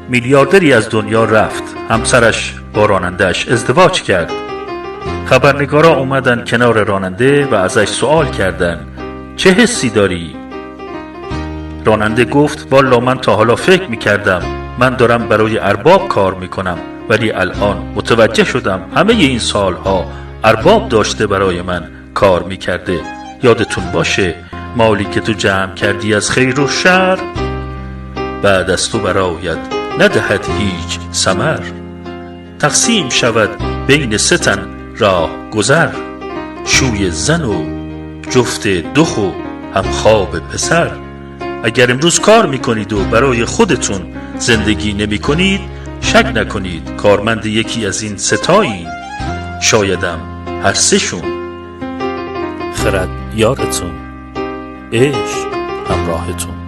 میلیاردری از دنیا رفت. همسرش با رانندهش ازدواج کرد. خبرنگارا اومدن کنار راننده و ازش سوال کردن چه حسی داری؟ راننده گفت والا من تا حالا فکر میکردم من دارم برای ارباب کار میکنم، ولی الان متوجه شدم همه این سالها ارباب داشته برای من کار میکرده. یادتون باشه مالی که تو جمع کردی از خیر و شر، بعد از تو برایت ندهد هیچ ثمر. تقسیم شود بین 3 تن راه گذر، شوی زن و جفت دخ و همخواب پسر. اگر امروز کار میکنید و برای خودتون زندگی نمی کنید، شک نکنید کارمند یکی از این 3 تایین. شایدم هر 3 شون. خرد یارتون، عشق همراهتون.